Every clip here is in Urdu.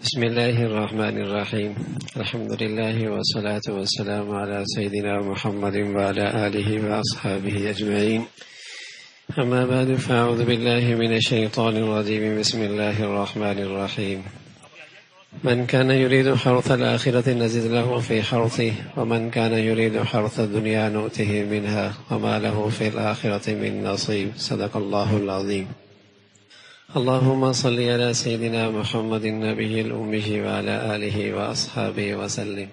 بسم الله الرحمن الرحيم. الحمد لله والصلاة والسلام على سيدنا محمد وعلى آله وأصحابه أجمعين. أما بعد فأعوذ بالله من الشيطان الرجيم. بسم الله الرحمن الرحيم. من كان يريد حرث الآخرة نزد له في حرثه ومن كان يريد حرث الدنيا نؤته منها وما له في الآخرة من نصيب. صدق الله العظيم. اللهم صل على سيدنا محمد النبي الأمي وعلى آله وأصحابه وسلم.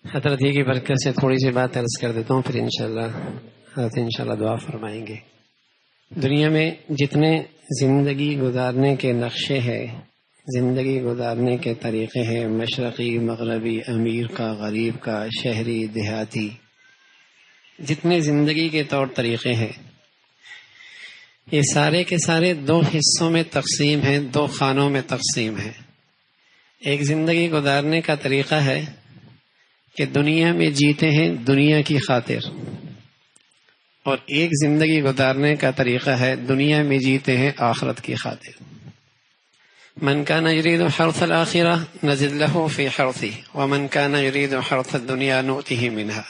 حضرت کی برکت سے تھوڑی سی بات عرض کر دیتا ہوں، پھر انشاءاللہ دعا فرمائیں گے. دنیا میں جتنے زندگی گزارنے کے نقشے ہیں، زندگی گزارنے کے طریقے ہیں، مشرقی مغربی، امیر کا غریب کا، شہری دیہاتی، جتنے زندگی کے طور طریقے ہیں، یہ سارے کے سارے دو حصوں میں تقسیم ہیں، دو خانوں میں تقسیم ہیں. ایک زندگی گزارنے کا طریقہ ہے کہ دنیا میں جیتے ہیں دنیا کی خاطر، اور ایک زندگی گزارنے کا طریقہ ہے دنیا میں جیتے ہیں آخرت کی خاطر. من كان يريد حرث الآخرة نزد له في حرثه ومن كان يريد حرث الدنيا نؤته منها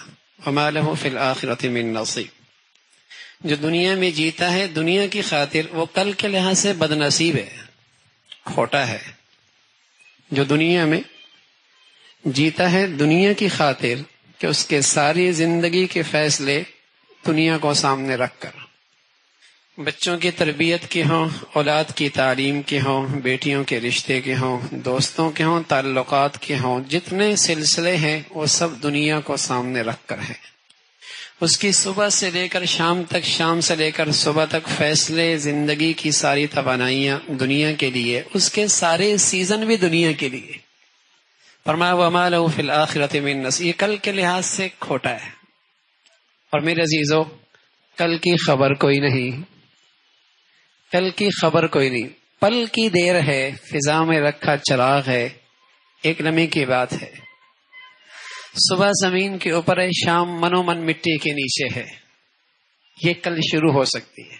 وما له في الآخرة من نصيب. جو دنیا میں جیتا ہے دنیا کی خاطر وہ کل کے لحاظ سے بد نصیب ہے، کھوٹا ہے. جو دنیا میں جیتا ہے دنیا کی خاطر کہ اس کے ساری زندگی کے فیصلے دنیا کو سامنے رکھ کر، بچوں کی تربیت کے ہوں، اولاد کی تعلیم کے ہوں، بیٹیوں کے رشتے کے ہوں، دوستوں کے ہوں، تعلقات کے ہوں، جتنے سلسلے ہیں وہ سب دنیا کو سامنے رکھ کر ہیں. اس کی صبح سے لے کر شام تک، شام سے لے کر صبح تک فیصلے، زندگی کی ساری توانائیاں دنیا کے لیے، اس کے سارے سیزن بھی دنیا کے لیے. فرمایا وما لہ فی الآخرۃ من نصیب، یہ کل کے لحاظ سے کھوٹا ہے. اور میرے عزیزو، کل کی خبر کوئی نہیں، کل کی خبر کوئی نہیں. پل کی دیر ہے، فضا میں رکھا چراغ ہے، ایک لمحے کی بات ہے. صبح زمین کے اوپر ہے، شام منو من مٹی کے نیچے ہے. یہ کل شروع ہو سکتی ہے.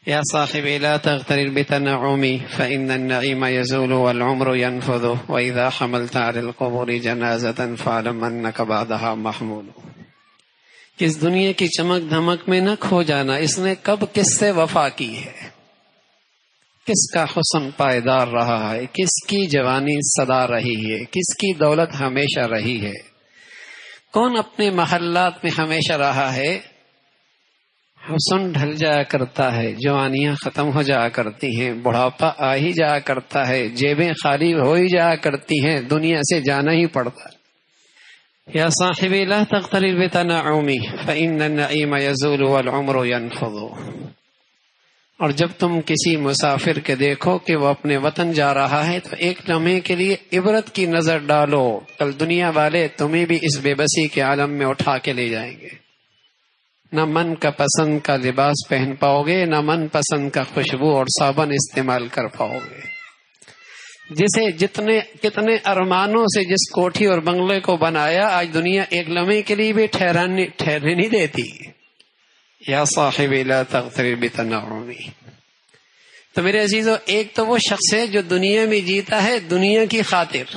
یا صاحب لا تغترر بتنعمی فإن النعیم یزول والعمر ينفذ وإذا حملت على القبور جنازة فاعلم أنك بعدها محمول. اس دنیا کی چمک دھمک میں نہ کھو جانا. اس نے کب کس سے وفا کی ہے، کس کا حسن پائیدار رہا ہے، کس کی جوانی سدا رہی ہے، کس کی دولت ہمیشہ رہی ہے، کون اپنے محلات میں ہمیشہ رہا ہے. حسن ڈھل جایا کرتا ہے، جوانیاں ختم ہو جایا کرتی ہیں، بڑھاپا آ ہی جایا کرتا ہے، جیبیں خالی ہو ہی جایا کرتی ہیں، دنیا سے جانا ہی پڑتا ہے. یا صاحبی لا تغترر بتنعمی فإن النعیم یزول والعمر ينفذ. اور جب تم کسی مسافر کے دیکھو کہ وہ اپنے وطن جا رہا ہے تو ایک لمحے کے لیے عبرت کی نظر ڈالو، کل دنیا والے تمہیں بھی اس بے بسی کے عالم میں اٹھا کے لے جائیں گے. نہ من کا پسند کا لباس پہن پاؤ گے، نہ من پسند کا خوشبو اور صابن استعمال کر پاؤ گے. جسے کتنے ارمانوں سے جس کوٹھی اور بنگلے کو بنایا، آج دنیا ایک لمحے کے لیے بھی ٹھہرنے نہیں دیتی. یا صاحبی لا تغترر بتنعمی. تو میرے عزیزو، ایک تو وہ شخص ہے جو دنیا میں جیتا ہے دنیا کی خاطر،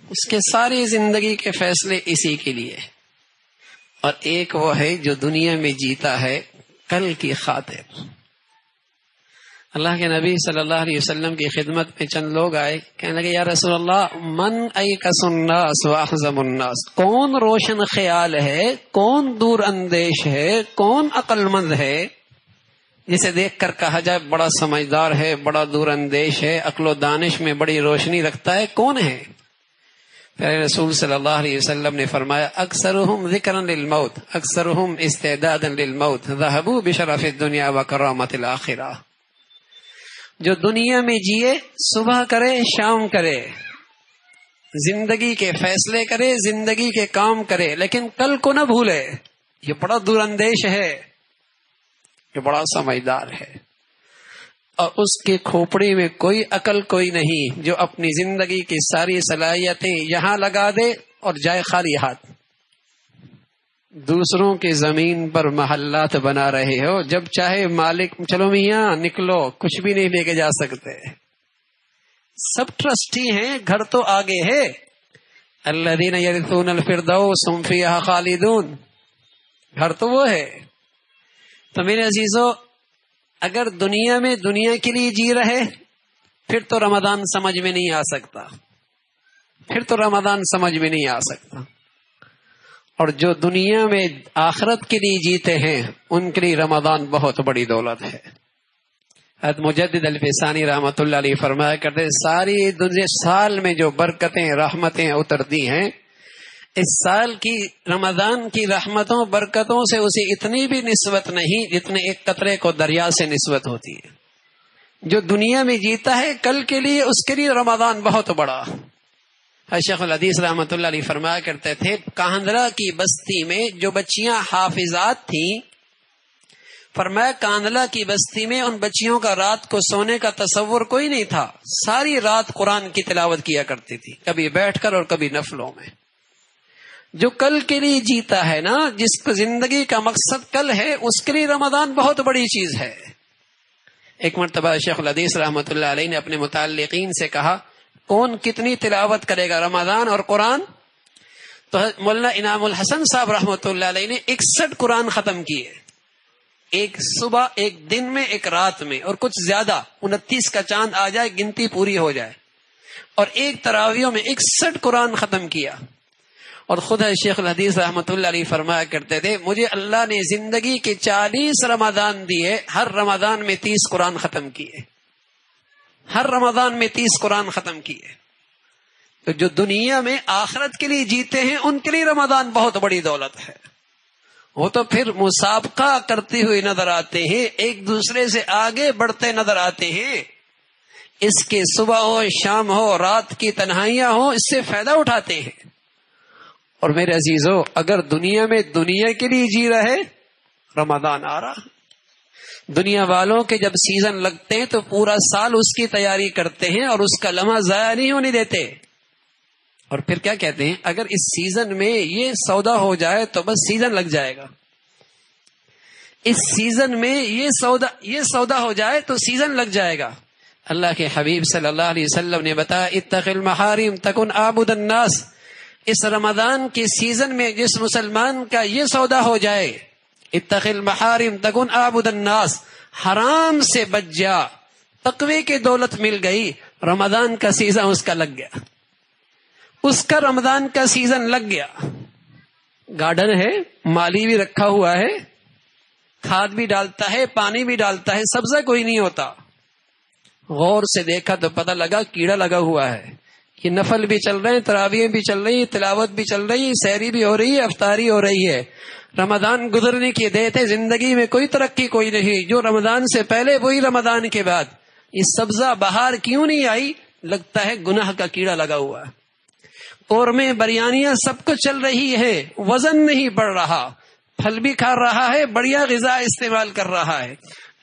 اس کے ساری زندگی کے فیصلے اسی کے لیے. اور ایک وہ ہے جو دنیا میں جیتا ہے کل کی خاطر. اللہ کے نبی صلی اللہ علیہ وسلم کی خدمت میں چند لوگ آئے، کہنے لگے یا رسول اللہ من ایکس الناس واحزم الناس. کون روشن خیال ہے، کون دور اندیش ہے، کون عقل مند ہے جسے دیکھ کر کہا جائے بڑا سمجھدار ہے، بڑا دور اندیش ہے، عقل و دانش میں بڑی روشنی رکھتا ہے، کون ہے؟ پیارے رسول صلی اللہ علیہ وسلم نے فرمایا اکثرهم ذکرا للموت اکثرهم استعدادا للموت ذهبوا بشرف الدنيا وکرامت الآخرہ. جو دنیا میں جیے، صبح کرے شام کرے، زندگی کے فیصلے کرے، زندگی کے کام کرے، لیکن کل کو نہ بھولے. یہ بڑا دور اندیش ہے، یہ بڑا سمجھدار ہے، اور اس کی کھوپڑی میں کوئی عقل کوئی نہیں جو اپنی زندگی کی ساری صلاحیتیں یہاں لگا دے اور جائے خالی ہاتھ. دوسروں کی زمین پر محلات بنا رہے ہو، جب چاہے مالک چلو میاں نکلو، کچھ بھی نہیں لے کے جا سکتے. سب ٹرسٹی ہیں، گھر تو آگے ہے. الذین یرثون الفردوس ہم فیہا خالدون، گھر تو وہ ہے. تو میرے عزیزو، اگر دنیا میں دنیا کے لیے جی رہے پھر تو رمضان سمجھ میں نہیں آ سکتا، پھر تو رمضان سمجھ میں نہیں آ سکتا. اور جو دنیا میں آخرت کے لیے جیتے ہیں ان کے لیے رمضان بہت بڑی دولت ہے. حضرت مجدد الفسانی رحمۃ اللہ علیہ فرمایا کرتے ساری دنیا سال میں جو برکتیں رحمتیں اترتی ہیں، اس سال کی رمضان کی رحمتوں برکتوں سے اسے اتنی بھی نسبت نہیں جتنے ایک قطرے کو دریا سے نسبت ہوتی ہے. جو دنیا میں جیتا ہے کل کے لیے، اس کے لیے رمضان بہت بڑا. شیخ الحدیث رحمۃ اللہ علیہ فرمایا کرتے تھے کاندھلا کی بستی میں جو بچیاں حافظات تھیں، فرمایا کاندھلا کی بستی میں ان بچیوں کا رات کو سونے کا تصور کوئی نہیں تھا، ساری رات قرآن کی تلاوت کیا کرتی تھی، کبھی بیٹھ کر اور کبھی نفلوں میں. جو کل کے لیے جیتا ہے نا، جس کو زندگی کا مقصد کل ہے، اس کے لیے رمضان بہت بڑی چیز ہے. ایک مرتبہ شیخ الحدیث رحمۃ اللہ علیہ نے اپنے متعلقین سے کہا کون کتنی تلاوت کرے گا رمضان اور قرآن؟ تو مولانا انعام الحسن صاحب رحمۃ اللہ علیہ نے 61 قرآن ختم کیے، ایک صبح، ایک دن میں، ایک رات میں، اور کچھ زیادہ 29 کا چاند آ جائے گنتی پوری ہو جائے، اور ایک تراویحوں میں 61 قرآن ختم کیا. اور خود شیخ الحدیث رحمۃ اللہ علیہ فرمایا کرتے تھے مجھے اللہ نے زندگی کے 40 رمضان دیے، ہر رمضان میں 30 قرآن ختم کیے، ہر رمضان میں 30 قرآن ختم کیے. تو جو دنیا میں آخرت کے لیے جیتے ہیں ان کے لیے رمضان بہت بڑی دولت ہے. وہ تو پھر مسابقہ کرتے ہوئے نظر آتے ہیں، ایک دوسرے سے آگے بڑھتے نظر آتے ہیں. اس کے صبح ہو، شام ہو، رات کی تنہائیاں ہو، اس سے فائدہ اٹھاتے ہیں. اور میرے عزیزو، اگر دنیا میں دنیا کے لیے جی رہے، رمضان آ رہا. دنیا والوں کے جب سیزن لگتے ہیں تو پورا سال اس کی تیاری کرتے ہیں اور اس کا لمحہ ضائع نہیں ہونے دیتے. اور پھر کیا کہتے ہیں، اگر اس سیزن میں یہ سودا ہو جائے تو بس سیزن لگ جائے گا، اس سیزن میں یہ سودا ہو جائے تو سیزن لگ جائے گا. اللہ کے حبیب صلی اللہ علیہ وسلم نے بتایا اتق المحارم تکن عابد الناس. اس رمضان کے سیزن میں جس مسلمان کا یہ سودا ہو جائے، اتق المحارم تکن عابد الناس، حرام سے بچ جا، تقوی کی دولت مل گئی. رمضان کا سیزن اس کا لگ گیا، اس کا رمضان کا سیزن لگ گیا. گارڈن ہے، مالی بھی رکھا ہوا ہے، کھاد بھی ڈالتا ہے، پانی بھی ڈالتا ہے، سبزہ کوئی نہیں ہوتا. غور سے دیکھا تو پتہ لگا کیڑا لگا ہوا ہے. یہ نفل بھی چل رہے ہیں، تراویح بھی چل رہی ہے، تلاوت بھی چل رہی ہے، سحری بھی ہو رہی ہے، افطاری ہو رہی ہے. رمضان گزرنے کی دیت ہے، زندگی میں کوئی ترقی کوئی نہیں. جو رمضان سے پہلے وہی رمضان کے بعد. یہ سبزہ بہار کیوں نہیں آئی؟ لگتا ہے گناہ کا کیڑا لگا ہوا. قورمے بریانیاں سب کچھ چل رہی ہے، وزن نہیں بڑھ رہا، پھل بھی کھا رہا ہے، بڑھیا غذا استعمال کر رہا ہے.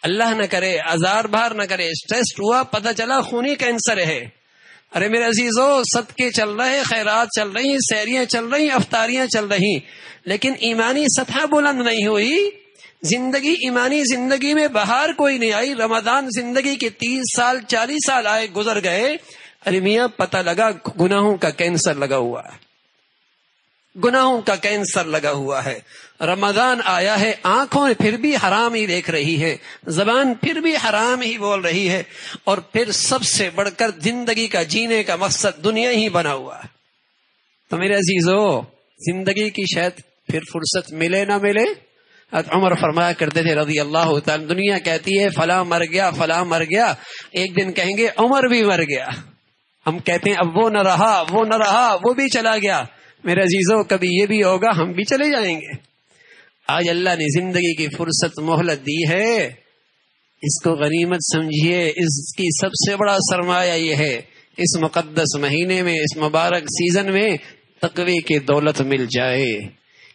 اللہ نہ کرے آزار بھار نہ کرے، اسٹریس ہوا، پتہ چلا خونی کینسر ہے. ارے میرے عزیزو، صدقے چل رہے، خیرات چل رہی، سحریاں چل رہی، افطاریاں چل رہی، لیکن ایمانی سطح بلند نہیں ہوئی. زندگی، ایمانی زندگی میں بہار کوئی نہیں آئی. رمضان زندگی کے 30 سال 40 سال آئے گزر گئے. ارے میاں پتہ لگا گناہوں کا کینسر لگا ہوا ہے، گناہوں کا کینسر لگا ہوا ہے. رمضان آیا ہے، آنکھوں پھر بھی حرام ہی دیکھ رہی ہے، زبان پھر بھی حرام ہی بول رہی ہے، اور پھر سب سے بڑھ کر زندگی کا جینے کا مقصد دنیا ہی بنا ہوا ہے. تو میرے عزیزو، زندگی کی شاید پھر فرصت ملے نہ ملے. عمر فرمایا کرتے تھے رضی اللہ تعالی، دنیا کہتی ہے فلاں مر گیا، فلاں مر گیا، ایک دن کہیں گے عمر بھی مر گیا. ہم کہتے ہیں اب وہ نہ رہا، وہ نہ رہا، وہ بھی چلا گیا. میرے عزیزو، کبھی یہ بھی ہوگا، ہم بھی چلے جائیں گے. آج اللہ نے زندگی کی فرصت مہلت دی ہے، اس کو غنیمت سمجھیے. اس کی سب سے بڑا سرمایہ یہ ہے اس مقدس مہینے میں، اس مبارک سیزن میں تقوی کی دولت مل جائے.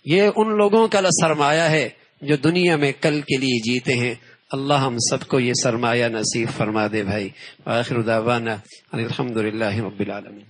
یہ ان لوگوں کا سرمایہ ہے جو دنیا میں کل کے لیے جیتے ہیں. اللہ ہم سب کو یہ سرمایہ نصیب فرما دے بھائی. آخر دعوانا الحمدللہ رب العالمین.